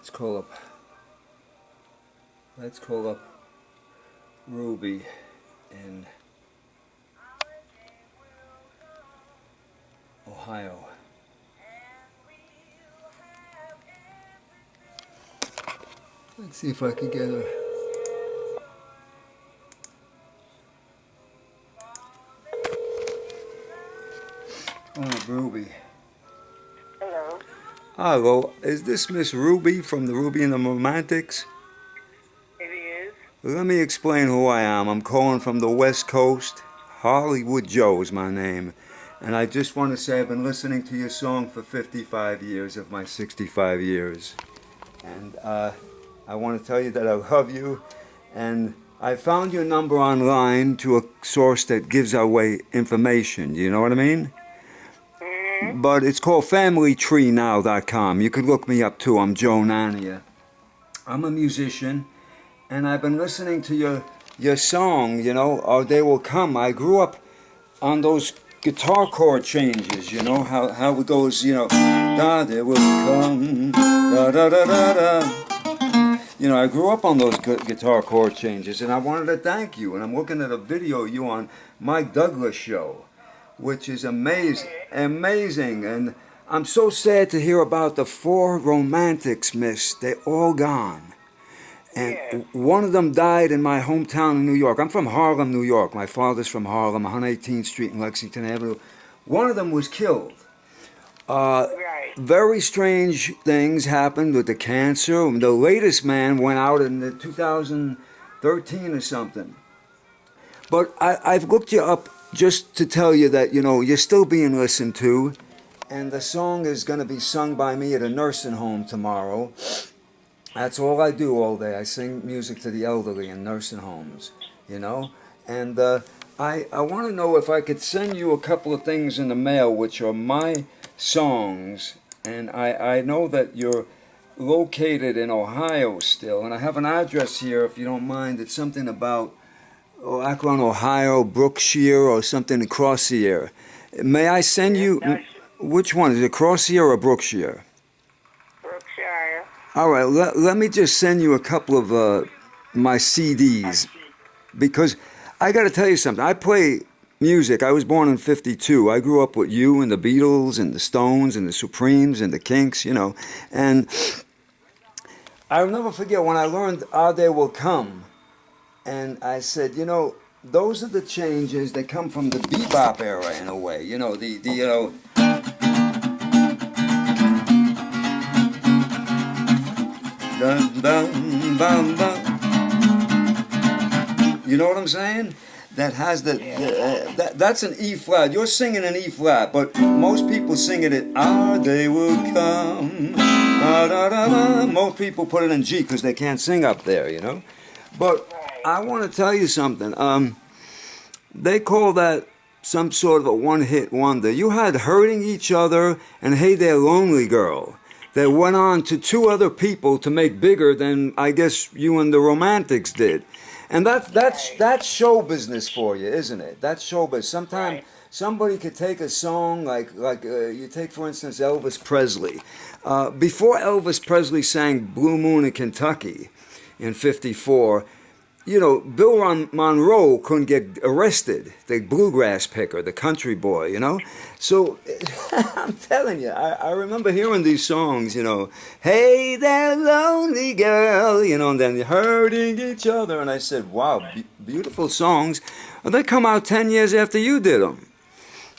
Let's call up Ruby in Ohio. Let's see if I can get her. Oh, Ruby. Hello. Hello, is this Miss Ruby from the Ruby and the Romantics? It is. Let me explain who I am. I'm calling from the West Coast. Hollywood Joe is my name. And I just want to say I've been listening to your song for 55 years of my 65 years. And I want to tell you that I love you. And I found your number online to a source that gives away information. Do you know what I mean? Mm-hmm. But it's called FamilyTreeNow.com. You could look me up too. I'm Joe Nania. I'm a musician. And I've been listening to your song, you know, Our Day Will Come. I grew up on those guitar chord changes, you know, how it goes, you know, da day will come, da da da da da. You know, I grew up on those guitar chord changes, and I wanted to thank you. And I'm looking at a video of you on Mike Douglas show, which is amazing. And I'm so sad to hear about the 4 romantics, miss. They're all gone. And one of them died in my hometown in New York. I'm from Harlem, New York. My father's from Harlem, 118th Street and Lexington Avenue. One of them was killed. Right. Very strange things happened with the cancer. The latest man went out in the 2013 or something. But I've looked you up just to tell you that, you know, you're still being listened to. And the song is going to be sung by me at a nursing home tomorrow. That's all I do all day. I sing music to the elderly in nursing homes, you know. And I want to know if I could send you a couple of things in the mail, which are my songs. And I know that you're located in Ohio still. And I have an address here, if you don't mind. It's something about Akron, Ohio, Brookshire, or something across the air. May I send you... Which one? Is it Crossier or Brookshire? Brookshire. All right, let me just send you a couple of my CDs, because I got to tell you something. I play music. I was born in 52. I grew up with you and the Beatles and the Stones and the Supremes and the Kinks, you know. And I'll never forget when I learned Our Day Will Come. And I said, you know, those are the changes that come from the bebop era in a way. You know, you know... Dun, dun, dun, dun. You know what I'm saying? That has that's an E flat. You're singing an E flat, but most people sing it at Our Day Will Come. Da, da, da, da. Most people put it in G because they can't sing up there, you know. But I want to tell you something. They call that some sort of a one-hit wonder. You had Hurting Each Other and Hey There Lonely Girl that went on to 2 other people to make bigger than, I guess, you and the Romantics did. And that's show business for you, isn't it? That's show business. Sometimes somebody could take a song like you take, for instance, Elvis Presley. Before Elvis Presley sang Blue Moon in Kentucky in 54, you know, Bill Monroe couldn't get arrested, the bluegrass picker, the country boy, you know. So I'm telling you, I remember hearing these songs, you know, Hey There Lonely Girl, you know, and then Hurting Each Other. And I said, wow, beautiful songs. And they come out 10 years after you did them,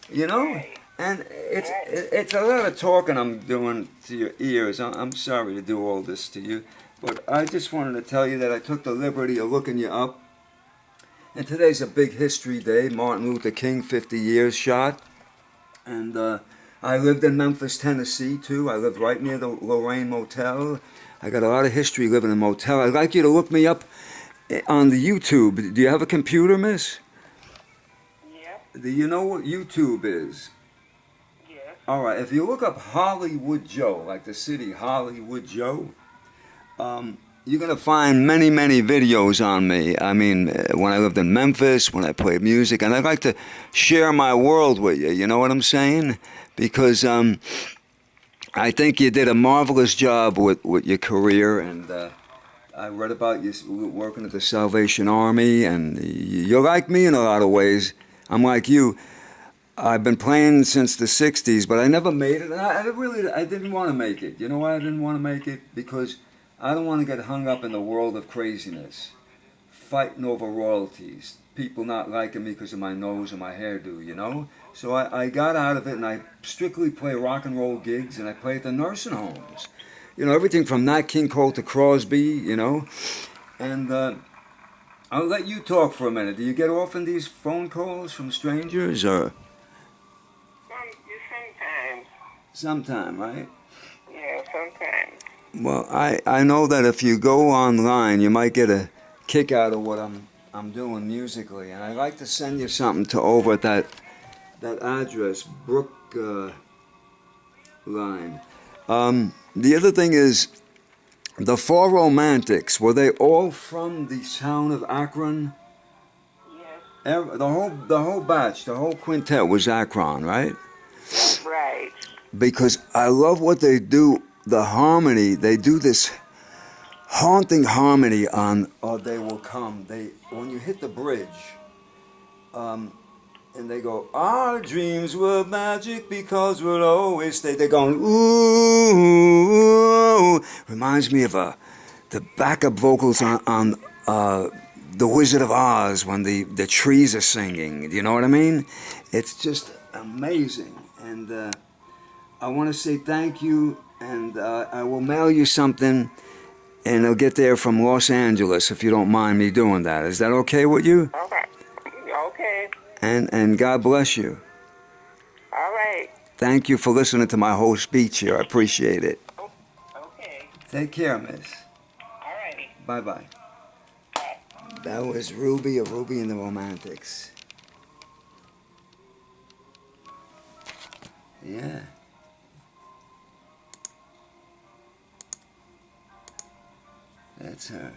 you know. And it's a lot of talking I'm doing to your ears. I'm sorry to do all this to you. But I just wanted to tell you that I took the liberty of looking you up. And today's a big history day. Martin Luther King, 50 years shot. And I lived in Memphis, Tennessee, too. I lived right near the Lorraine Motel. I got a lot of history living in a motel. I'd like you to look me up on the YouTube. Do you have a computer, miss? Yeah. Do you know what YouTube is? Yeah. All right. If you look up Hollywood Joe, like the city Hollywood Joe, you're going to find many, many videos on me. I mean, when I lived in Memphis, when I played music, and I'd like to share my world with you, you know what I'm saying? Because I think you did a marvelous job with your career, and I read about you working at the Salvation Army, and you're like me in a lot of ways. I'm like you. I've been playing since the 60s, but I never made it. And I didn't want to make it. You know why I didn't want to make it? Because I don't want to get hung up in the world of craziness, fighting over royalties, people not liking me because of my nose and my hairdo, you know? So I got out of it, and I strictly play rock and roll gigs, and I play at the nursing homes. You know, everything from Nat King Cole to Crosby, you know? And I'll let you talk for a minute. Do you get often these phone calls from strangers, or? Sometimes. Sometime, right? Yeah, sometimes. Well, I know that if you go online, you might get a kick out of what I'm doing musically, and I'd like to send you something to over at that address, Brook line. The other thing is, the Four Romantics, were they all from the town of Akron? Yes. The whole batch, the whole quintet was Akron, right? Right. Because I love what they do, the harmony. They do this haunting harmony on "Oh They Will Come." When you hit the bridge, and they go, "Our dreams were magic because we'll always stay." They're going, "Ooh," reminds me of the backup vocals on The Wizard of Oz when the trees are singing. Do you know what I mean? It's just amazing, and I want to say thank you, and I will mail you something, and it'll get there from Los Angeles if you don't mind me doing that. Is that okay with you? Okay. Okay. And God bless you. All right. Thank you for listening to my whole speech here. I appreciate it. Okay. Take care, miss. All righty. Bye-bye. That was Ruby of Ruby and the Romantics. Yeah. That's her.